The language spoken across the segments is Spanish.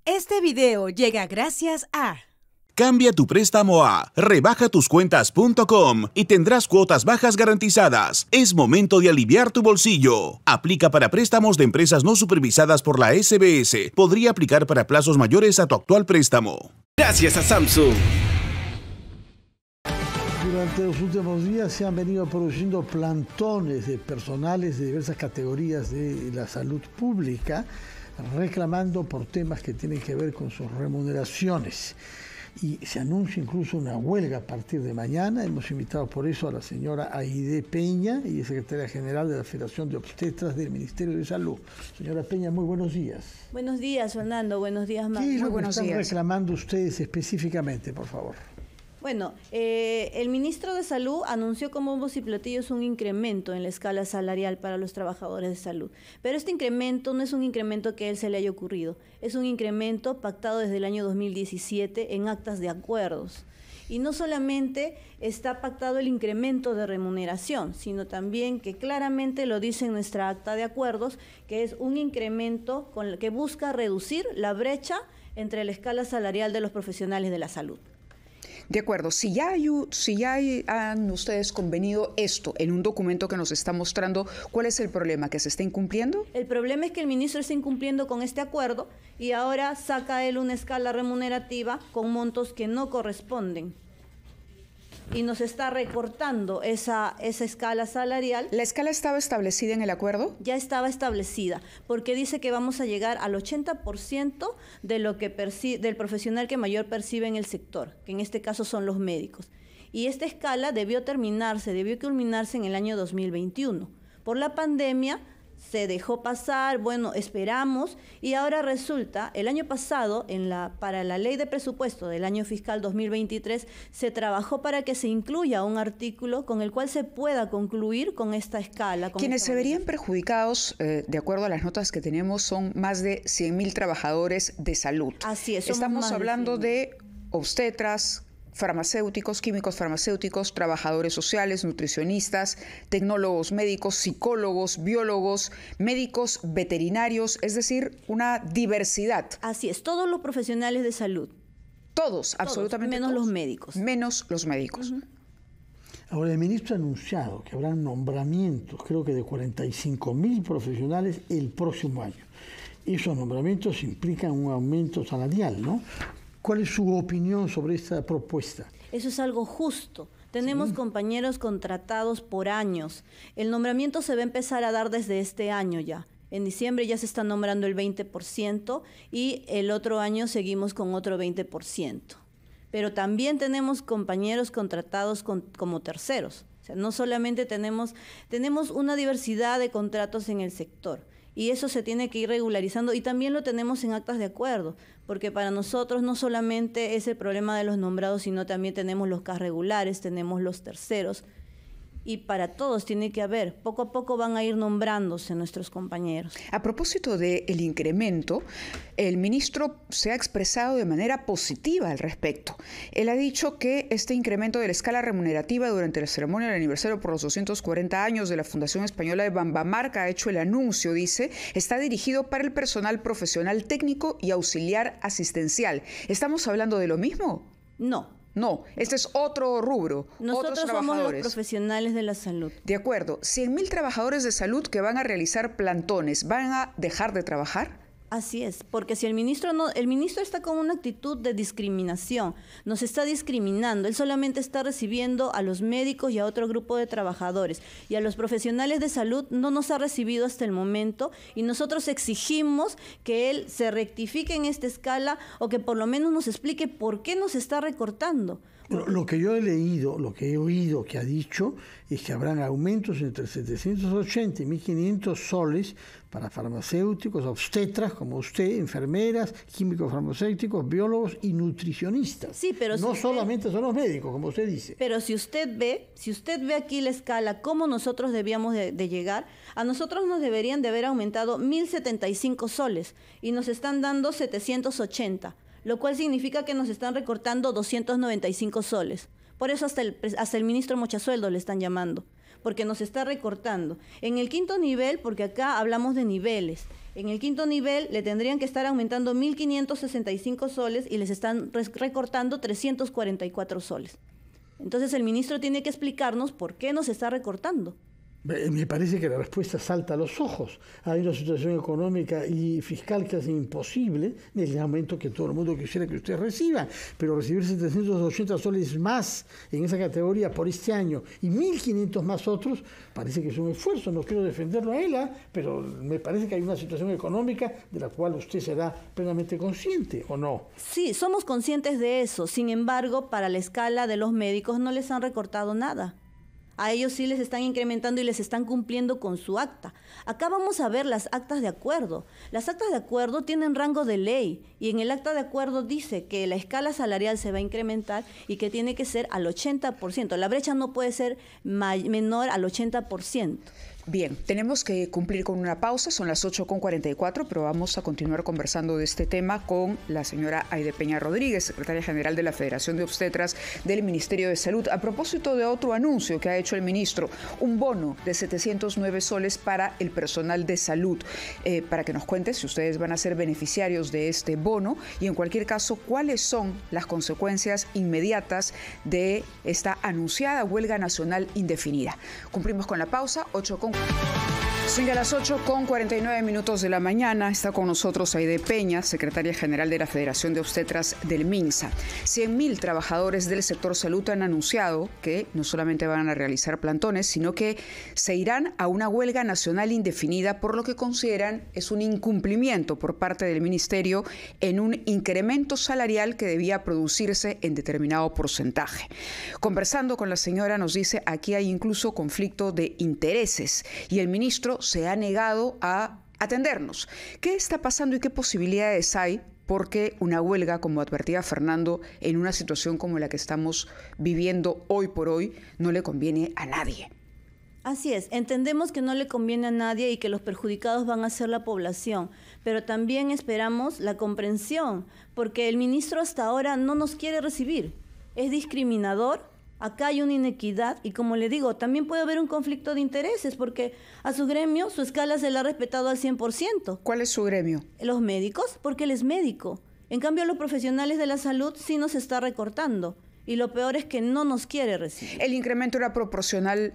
Este video llega gracias a... Cambia tu préstamo a rebajatuscuentas.com y tendrás cuotas bajas garantizadas. Es momento de aliviar tu bolsillo. Aplica para préstamos de empresas no supervisadas por la SBS. Podría aplicar para plazos mayores a tu actual préstamo. Gracias a Samsung. Durante los últimos días se han venido produciendo plantones de personales de diversas categorías de la salud pública reclamando por temas que tienen que ver con sus remuneraciones. Y se anuncia incluso una huelga a partir de mañana. Hemos invitado por eso a la señora Aide Peña, y es secretaria general de la Federación de Obstetras del Ministerio de Salud. Señora Peña, muy buenos días. Buenos días, Fernando. Buenos días, Marco. ¿Qué es lo que están reclamando ustedes específicamente, por favor? Bueno, el ministro de Salud anunció como bombos y platillos un incremento en la escala salarial para los trabajadores de salud. Pero este incremento no es un incremento que a él se le haya ocurrido. Es un incremento pactado desde el año 2017 en actas de acuerdos. Y no solamente está pactado el incremento de remuneración, sino también que claramente lo dice en nuestra acta de acuerdos, que es un incremento con el que busca reducir la brecha entre la escala salarial de los profesionales de la salud. De acuerdo, si ya han ustedes convenido esto en un documento que nos está mostrando, ¿cuál es el problema? ¿Que se está incumpliendo? El problema es que el ministro está incumpliendo con este acuerdo y ahora saca él una escala remunerativa con montos que no corresponden. Y nos está recortando esa escala salarial. ¿La escala estaba establecida en el acuerdo? Ya estaba establecida, porque dice que vamos a llegar al 80% de lo que del profesional que mayor percibe en el sector, que en este caso son los médicos. Y esta escala debió culminarse en el año 2021. Por la pandemia se dejó pasar, bueno, esperamos, y ahora resulta, el año pasado, para la ley de presupuesto del año fiscal 2023, se trabajó para que se incluya un artículo con el cual se pueda concluir con esta escala. Quienes se verían perjudicados, de acuerdo a las notas que tenemos, son más de 100.000 trabajadores de salud. Así es. Estamos hablando de obstetras, farmacéuticos, químicos farmacéuticos, trabajadores sociales, nutricionistas, tecnólogos médicos, psicólogos, biólogos, médicos veterinarios, es decir, una diversidad. Así es, todos los profesionales de salud. Todos, absolutamente menos todos. Los médicos. Menos los médicos. Ahora, el ministro ha anunciado que habrá nombramientos, creo que de 45.000 profesionales el próximo año. Esos nombramientos implican un aumento salarial, ¿no? ¿Cuál es su opinión sobre esta propuesta? Eso es algo justo. Tenemos compañeros contratados por años. El nombramiento se va a empezar a dar desde este año ya. En diciembre ya se está nombrando el 20% y el otro año seguimos con otro 20%. Pero también tenemos compañeros contratados como terceros. O sea, no solamente tenemos una diversidad de contratos en el sector. Y eso se tiene que ir regularizando y también lo tenemos en actas de acuerdo, porque para nosotros no solamente es el problema de los nombrados, sino también tenemos los CAS regulares, tenemos los terceros. Y para todos tiene que haber, poco a poco van a ir nombrándose nuestros compañeros. A propósito del incremento, el ministro se ha expresado de manera positiva al respecto. Él ha dicho que este incremento de la escala remunerativa durante la ceremonia del aniversario por los 240 años de la Fundación Española de Bambamarca, ha hecho el anuncio, dice, está dirigido para el personal profesional técnico y auxiliar asistencial. ¿Estamos hablando de lo mismo? No. No, este es otro rubro, Nosotros otros trabajadores. Somos los profesionales de la salud. De acuerdo, 100.000 trabajadores de salud que van a realizar plantones, ¿van a dejar de trabajar? Así es, porque si el ministro está con una actitud de discriminación, nos está discriminando, él solamente está recibiendo a los médicos y a otro grupo de trabajadores, y a los profesionales de salud no nos ha recibido hasta el momento, y nosotros exigimos que él se rectifique en esta escala o que por lo menos nos explique por qué nos está recortando. Lo que yo he leído, lo que he oído que ha dicho es que habrán aumentos entre 780 y 1.500 soles para farmacéuticos, obstetras como usted, enfermeras, químicos farmacéuticos, biólogos y nutricionistas. Sí, pero no solamente son los médicos, como usted dice. Pero si usted ve aquí la escala, cómo nosotros debíamos de llegar, a nosotros nos deberían de haber aumentado 1.075 soles y nos están dando 780. Lo cual significa que nos están recortando 295 soles. Por eso hasta el ministro Mochasueldo le están llamando, porque nos está recortando. En el quinto nivel, porque acá hablamos de niveles, En el quinto nivel le tendrían que estar aumentando 1.565 soles y les están recortando 344 soles. Entonces el ministro tiene que explicarnos por qué nos está recortando. Me parece que la respuesta salta a los ojos. Hay una situación económica y fiscal que hace imposible el aumento que todo el mundo quisiera que usted reciba, pero recibir 780 soles más en esa categoría por este año y 1.500 más otros, parece que es un esfuerzo. No quiero defenderlo a ella, pero me parece que hay una situación económica de la cual usted será plenamente consciente, ¿o no? Sí, somos conscientes de eso. Sin embargo, para la escala de los médicos no les han recortado nada. A ellos sí les están incrementando y les están cumpliendo con su acta. Acá vamos a ver las actas de acuerdo. Las actas de acuerdo tienen rango de ley y en el acta de acuerdo dice que la escala salarial se va a incrementar y que tiene que ser al 80%. La brecha no puede ser menor al 80%. Bien, tenemos que cumplir con una pausa, son las 8:44, pero vamos a continuar conversando de este tema con la señora Aide Peña Rodríguez, secretaria general de la Federación de Obstetras del Ministerio de Salud, a propósito de otro anuncio que ha hecho el ministro, un bono de 709 soles para el personal de salud, para que nos cuente si ustedes van a ser beneficiarios de este bono y en cualquier caso, cuáles son las consecuencias inmediatas de esta anunciada huelga nacional indefinida. Cumplimos con la pausa, 8:44. Sigue a las 8:49 de la mañana. Está con nosotros Aide Peña, secretaria general de la Federación de Obstetras del MINSA. 100.000 trabajadores del sector salud han anunciado que no solamente van a realizar plantones, sino que se irán a una huelga nacional indefinida por lo que consideran es un incumplimiento por parte del ministerio en un incremento salarial que debía producirse en determinado porcentaje. Conversando con la señora nos dice aquí hay incluso conflicto de intereses y el ministro se ha negado a atendernos. ¿Qué está pasando y qué posibilidades hay? Porque una huelga, como advertía Fernando, en una situación como la que estamos viviendo hoy por hoy, no le conviene a nadie. Así es, entendemos que no le conviene a nadie y que los perjudicados van a ser la población, pero también esperamos la comprensión, porque el ministro hasta ahora no nos quiere recibir. Es discriminador. Acá hay una inequidad y como le digo, también puede haber un conflicto de intereses porque a su gremio su escala se la ha respetado al 100%. ¿Cuál es su gremio? Los médicos, porque él es médico. En cambio, a los profesionales de la salud sí nos está recortando y lo peor es que no nos quiere recibir. ¿El incremento era proporcional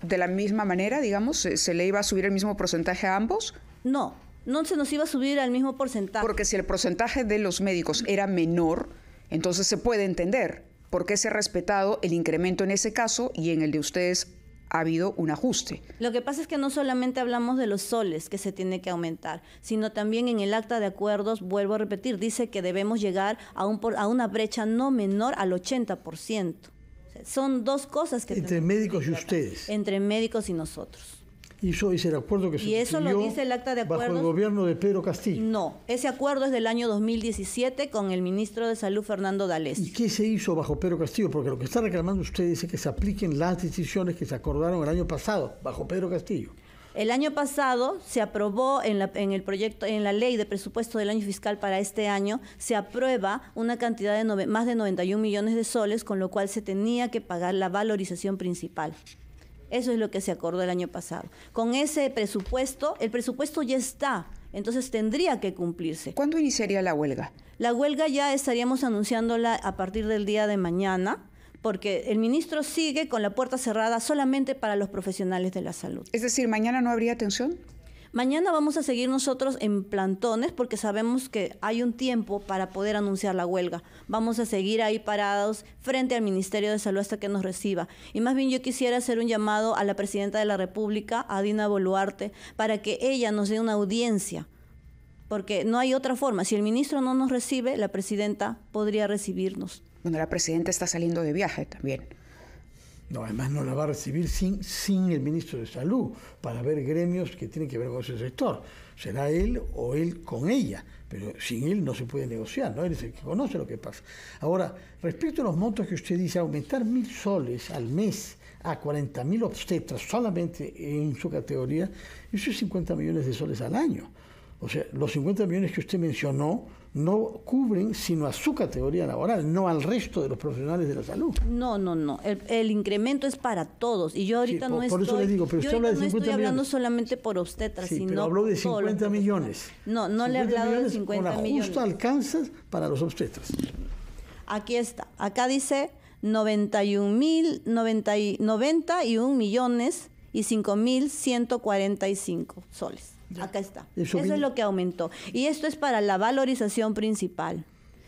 de la misma manera, digamos? ¿Se le iba a subir el mismo porcentaje a ambos? No se nos iba a subir al mismo porcentaje. Porque si el porcentaje de los médicos era menor, entonces se puede entender. ¿Por qué se ha respetado el incremento en ese caso y en el de ustedes ha habido un ajuste? Lo que pasa es que no solamente hablamos de los soles que se tiene que aumentar, sino también en el acta de acuerdos, vuelvo a repetir, dice que debemos llegar a una brecha no menor al 80%. O sea, son dos cosas que... Entre médicos y ustedes. Entre médicos y nosotros. Y eso es el acuerdo que se y eso lo dice el acta de acuerdos. Bajo el gobierno de Pedro Castillo. No, ese acuerdo es del año 2017 con el ministro de Salud, Fernando D'Alessio. ¿Y qué se hizo bajo Pedro Castillo? Porque lo que está reclamando ustedes es que se apliquen las decisiones que se acordaron el año pasado, bajo Pedro Castillo. El año pasado se aprobó en el proyecto, en la ley de presupuesto del año fiscal para este año, se aprueba una cantidad de más de 91 millones de soles, con lo cual se tenía que pagar la valorización principal. Eso es lo que se acordó el año pasado. Con ese presupuesto, el presupuesto ya está, entonces tendría que cumplirse. ¿Cuándo iniciaría la huelga? La huelga ya estaríamos anunciándola a partir del día de mañana, porque el ministro sigue con la puerta cerrada solamente para los profesionales de la salud. Es decir, ¿mañana no habría atención? Mañana vamos a seguir nosotros en plantones porque sabemos que hay un tiempo para poder anunciar la huelga. Vamos a seguir ahí parados frente al Ministerio de Salud hasta que nos reciba. Y más bien yo quisiera hacer un llamado a la Presidenta de la República, a Dina Boluarte, para que ella nos dé una audiencia. Porque no hay otra forma. Si el ministro no nos recibe, la Presidenta podría recibirnos. Bueno, la Presidenta está saliendo de viaje también. No, además no la va a recibir sin el ministro de Salud, para ver gremios que tienen que ver con ese sector. Será él o él con ella, pero sin él no se puede negociar, ¿no? Él es el que conoce lo que pasa. Ahora, respecto a los montos que usted dice, aumentar 1.000 soles al mes a 40.000 obstetras solamente en su categoría, eso es 50 millones de soles al año. O sea, los 50 millones que usted mencionó no cubren sino a su categoría laboral, no al resto de los profesionales de la salud. No. El incremento es para todos. Y yo ahorita no por eso le digo, pero usted habla de 50 estoy hablando millones. solamente por obstetras, Sí, sino pero habló de 50 millones. No le he hablado de 50 millones. millones. Justo alcanza para los obstetras. Aquí está. Acá dice 91 millones y 5.145 soles. Acá está. Eso es lo que aumentó. Y esto es para la valorización principal.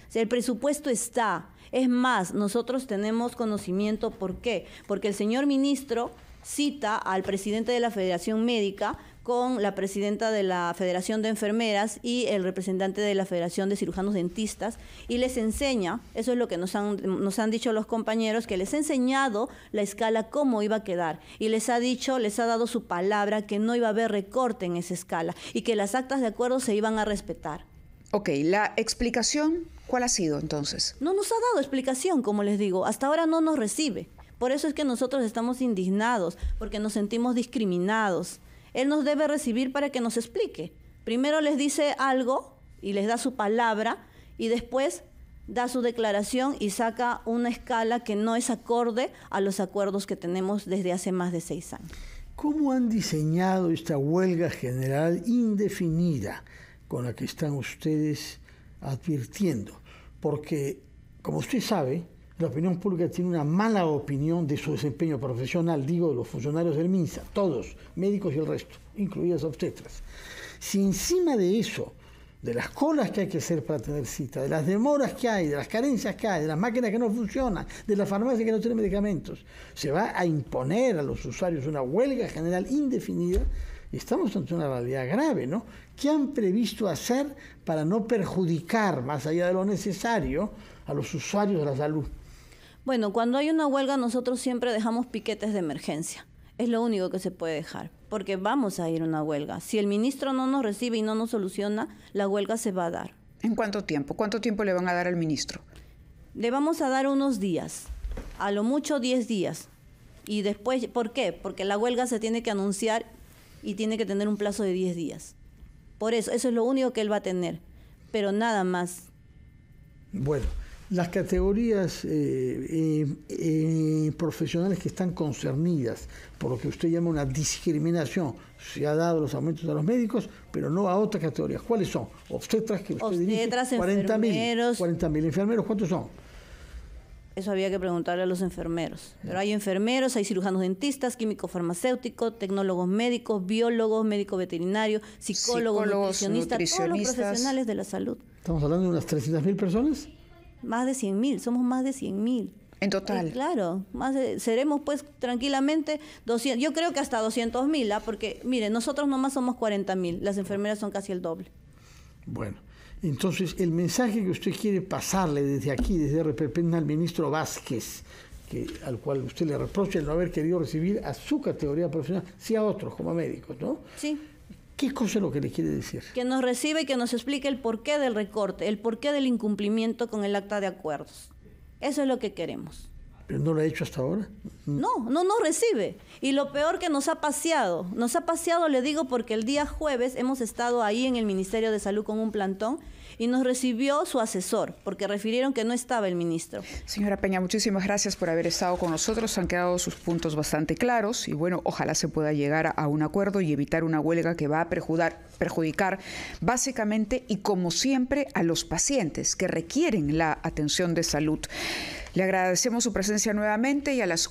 O sea, el presupuesto está. Es más, nosotros tenemos conocimiento. ¿Por qué? Porque el señor ministro cita al presidente de la Federación Médica con la presidenta de la Federación de Enfermeras y el representante de la Federación de Cirujanos Dentistas, y les enseña, eso es lo que nos han dicho los compañeros, que les ha enseñado la escala cómo iba a quedar, y les ha dado su palabra que no iba a haber recorte en esa escala y que las actas de acuerdo se iban a respetar. Ok, la explicación, ¿cuál ha sido entonces? No nos ha dado explicación, como les digo, hasta ahora no nos recibe. Por eso es que nosotros estamos indignados, porque nos sentimos discriminados. Él nos debe recibir para que nos explique. Primero les dice algo y les da su palabra y después da su declaración y saca una escala que no es acorde a los acuerdos que tenemos desde hace más de 6 años. ¿Cómo han diseñado esta huelga general indefinida con la que están ustedes advirtiendo? Porque, como usted sabe, la opinión pública tiene una mala opinión de su desempeño profesional, digo, de los funcionarios del MINSA, todos, médicos y el resto, incluidas obstetras. Si encima de eso, de las colas que hay que hacer para tener cita, de las demoras que hay, de las carencias que hay, de las máquinas que no funcionan, de la farmacia que no tiene medicamentos, se va a imponer a los usuarios una huelga general indefinida, estamos ante una realidad grave, ¿no? ¿Qué han previsto hacer para no perjudicar, más allá de lo necesario, a los usuarios de la salud? Bueno, cuando hay una huelga nosotros siempre dejamos piquetes de emergencia. Es lo único que se puede dejar, porque vamos a ir a una huelga. Si el ministro no nos recibe y no nos soluciona, la huelga se va a dar. ¿En cuánto tiempo? ¿Cuánto tiempo le van a dar al ministro? Le vamos a dar unos días, a lo mucho 10 días. Y después, ¿por qué? Porque la huelga se tiene que anunciar y tiene que tener un plazo de 10 días. Por eso es lo único que él va a tener, pero nada más. Bueno, las categorías profesionales que están concernidas por lo que usted llama una discriminación, se ha dado los aumentos a los médicos, pero no a otras categorías. ¿Cuáles son? Obstetras, que usted dirige, 40.000. 40.000 enfermeros, ¿cuántos son? Eso había que preguntarle a los enfermeros. Pero hay enfermeros, hay cirujanos dentistas, químico farmacéutico, tecnólogos médicos, biólogos, médico veterinario, psicólogos, nutricionistas, todos los profesionales de la salud. ¿Estamos hablando de unas 300.000 personas? Más de 100.000, somos más de 100.000. En total. Claro, seremos pues tranquilamente 200, yo creo que hasta 200.000, porque miren, nosotros nomás somos 40.000, las enfermeras son casi el doble. Bueno, entonces el mensaje que usted quiere pasarle desde aquí, desde RPP, al ministro Vázquez, al cual usted le reprocha el no haber querido recibir a su categoría profesional, sí a otros como médicos, ¿no? Sí. ¿Qué cosa es lo que le quiere decir? Que nos reciba y que nos explique el porqué del recorte, el porqué del incumplimiento con el acta de acuerdos. Eso es lo que queremos. ¿Pero no lo ha hecho hasta ahora? No nos recibe. Y lo peor que nos ha paseado, le digo, porque el día jueves hemos estado ahí en el Ministerio de Salud con un plantón y nos recibió su asesor, porque refirieron que no estaba el ministro. Señora Peña, muchísimas gracias por haber estado con nosotros. Han quedado sus puntos bastante claros y bueno, ojalá se pueda llegar a un acuerdo y evitar una huelga que va a perjudicar básicamente y como siempre a los pacientes que requieren la atención de salud. Le agradecemos su presencia nuevamente y a las